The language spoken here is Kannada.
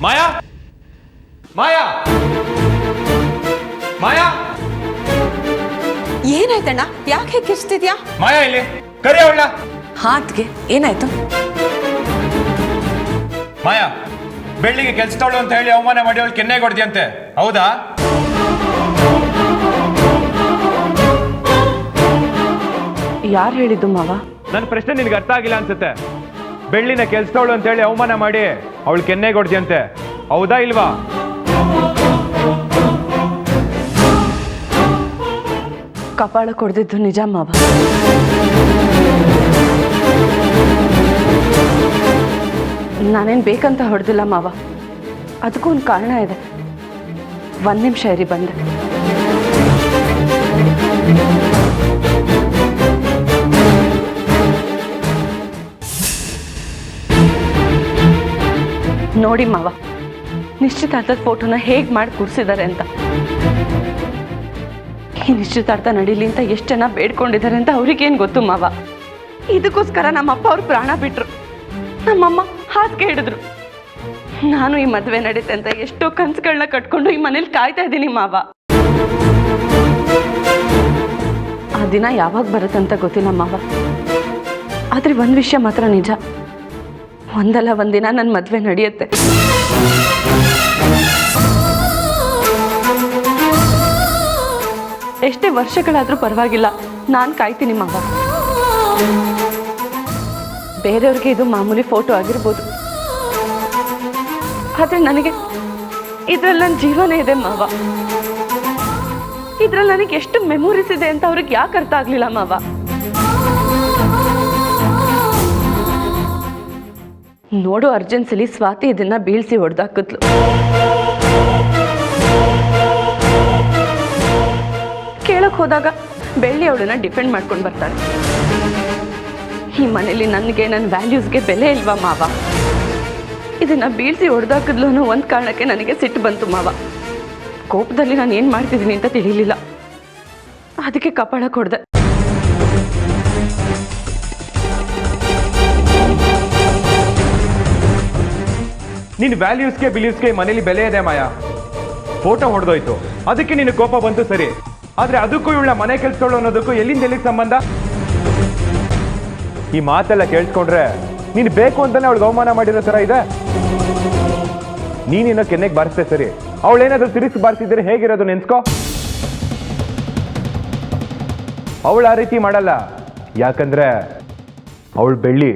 ಮಾಯಾ ಮಾಯಾ ಮಾಯಾ ಏನಾಯ್ತಣ್ಣ? ಯಾಕೆ ಕಿರ್ಸ್ತಿದ್ಯಾ? ಮಾಯಾ ಇಲ್ಲಿ ಕರಿ ಅವಳ. ಹಾಟ್ಗೆ ಏನಾಯ್ತು? ಮಾಯಾ ಬೆಳ್ಳಿಗೆ ಕೆಲ್ಸದವಳು ಅಂತ ಹೇಳಿ ಅವಮಾನ ಮಾಡಿ ಅವಳು ಕೆನ್ನೆ ಕೊಡ್ದಿಯಂತೆ, ಹೌದಾ? ಯಾರು ಹೇಳಿದ್ದು ಮಾವ? ನನ್ನ ಪ್ರಶ್ನೆ ನಿನ್ಗೆ ಅರ್ಥ ಆಗಿಲ್ಲ ಅನ್ಸುತ್ತೆ. ಬೆಳ್ಳಿನ ಕೆಲ್ಸದವಳು ಅಂತ ಹೇಳಿ ಅವಮಾನ ಮಾಡಿ ಅವಳು ಕೆನ್ನೆ ಕೊಡ್ದಿಯಂತೆ, ಹೌದಾ ಇಲ್ವಾ? ಕಪಾಳ ಕೊಡ್ದಿದ್ದು ನಿಜ ಮಾವ. ನಾನೇನು ಬೇಕಂತ ಹೊಡೆದಿಲ್ಲ ಮಾವ, ಅದಕ್ಕೂ ಒಂದು ಕಾರಣ ಇದೆ. 1 ನಿಮಿಷ ಇರಿ, ಬಂದೆ. ನೋಡಿ ಮಾವ, ನಿಶ್ಚಿತಾರ್ಥದ ಫೋಟೋನ ಹೇಗೆ ಮಾಡಿ ಕೂರಿಸಿದ್ದಾರೆ ಅಂತ. ಈ ನಿಶ್ಚಿತಾರ್ಥ ನಡೀಲಿ ಅಂತ ಎಷ್ಟು ಜನ ಬೇಡ್ಕೊಂಡಿದ್ದಾರೆ ಅಂತ ಅವ್ರಿಗೇನು ಗೊತ್ತು ಮಾವ. ಇದಕ್ಕೋಸ್ಕರ ನಮ್ಮಪ್ಪ ಅವ್ರು ಪ್ರಾಣ ಬಿಟ್ರು, ನಮ್ಮಮ್ಮ ಹಾಸಿಗೆ ಹಿಡಿದ್ರು. ನಾನು ಈ ಮದುವೆ ನಡೀತೆ ಅಂತ ಎಷ್ಟೋ ಕನಸುಗಳನ್ನ ಕಟ್ಕೊಂಡು ಈ ಮನೇಲಿ ಕಾಯ್ತಾ ಇದ್ದೀನಿ ಮಾವ. ಆ ದಿನ ಯಾವಾಗ ಬರುತ್ತಂತ ಗೊತ್ತಿಲ್ಲ ಮಾವ, ಆದ್ರೆ ಒಂದು ವಿಷಯ ಮಾತ್ರ ನಿಜ, ಒಂದಲ್ಲ ಒಂದಿನ ನನ್ನ ಮದುವೆ ನಡೆಯುತ್ತೆ. ಎಷ್ಟೇ ವರ್ಷಗಳಾದ್ರೂ ಪರವಾಗಿಲ್ಲ, ನಾನು ಕಾಯ್ತೀನಿ ಮಾವ. ಬೇರೆಯವ್ರಿಗೆ ಇದು ಮಾಮೂಲಿ ಫೋಟೋ ಆಗಿರ್ಬೋದು, ಆದ್ರೆ ನನಗೆ ಇದ್ರಲ್ಲಿ ನನ್ನ ಜೀವನ ಇದೆ ಮಾವ. ಇದ್ರಲ್ಲಿ ನನಗೆ ಎಷ್ಟು ಮೆಮೊರೀಸ್ ಇದೆ ಅಂತ ಅವ್ರಿಗೆ ಯಾಕೆ ಅರ್ಥ ಆಗ್ಲಿಲ್ಲ ಮಾವ? ನೋಡು ಅರ್ಜೆನ್ಸಿಲಿ ಸ್ವಾತಿ ಇದನ್ನ ಬೀಳ್ಸಿ ಹೊಡೆದಾಕಿದ್ಲು. ಕೇಳಕ್ ಹೋದಾಗ ಬೆಳ್ಳಿ ಅವಳನ್ನ ಡಿಫೆಂಡ್ ಮಾಡ್ಕೊಂಡು ಬರ್ತಾಳೆ. ಈ ಮನೇಲಿ ನನಗೆ ನನ್ನ ವ್ಯಾಲ್ಯೂಸ್ಗೆ ಬೆಲೆ ಇಲ್ವಾ ಮಾವ? ಇದನ್ನ ಬೀಳ್ಸಿ ಹೊಡೆದಾಕಿದ್ಲು ಅನ್ನೋ ಒಂದು ಕಾರಣಕ್ಕೆ ನನಗೆ ಸಿಟ್ಟು ಬಂತು ಮಾವ. ಕೋಪದಲ್ಲಿ ನಾನು ಏನು ಮಾಡ್ತಿದ್ದೀನಿ ಅಂತ ತಿಳಿಲಿಲ್ಲ, ಅದಕ್ಕೆ ಕಪಾಳ ಕೊಡ್ದೆ. ನಿನ್ನ ವ್ಯಾಲ್ಯೂಸ್ಗೆ ಬಿಲೀವ್ಸ್ಗೆ ಮನೇಲಿ ಬೆಲೆ ಇದೆ ಮಾಯಾ. ಫೋಟೋ ಹೊಡೆದೋಯ್ತು, ಅದಕ್ಕೆ ನಿನ್ನ ಕೋಪ ಬಂತು ಸರಿ, ಆದ್ರೆ ಅದಕ್ಕೂ ಇವಳ ಮನೆ ಕೆಲ್ಸಗಳು ಅನ್ನೋದಕ್ಕೂ ಎಲ್ಲಿಂದ ಎಲ್ಲಿಗೆ ಸಂಬಂಧ? ಈ ಮಾತೆಲ್ಲ ಕೇಳಿಸ್ಕೊಂಡ್ರೆ ನೀನು ಬೇಕು ಅಂತಾನೆ ಅವಳಿಗೆ ಅವಮಾನ ಮಾಡಿರೋ ತರ ಇದೆ. ನೀನಿನ್ನೋ ಕೆನ್ನೆಗೆ ಬಾರಿಸ್ತೆ ಸರಿ, ಅವಳೇನಾದ್ರೂ ತಿರುಗಿಸಿ ಬಾರಿಸಿದ್ರೆ ಹೇಗಿರೋದು ನೆನ್ಸ್ಕೋ. ಅವಳು ಆ ರೀತಿ ಮಾಡಲ್ಲ, ಯಾಕಂದ್ರೆ ಅವಳು ಬೆಳ್ಳಿ.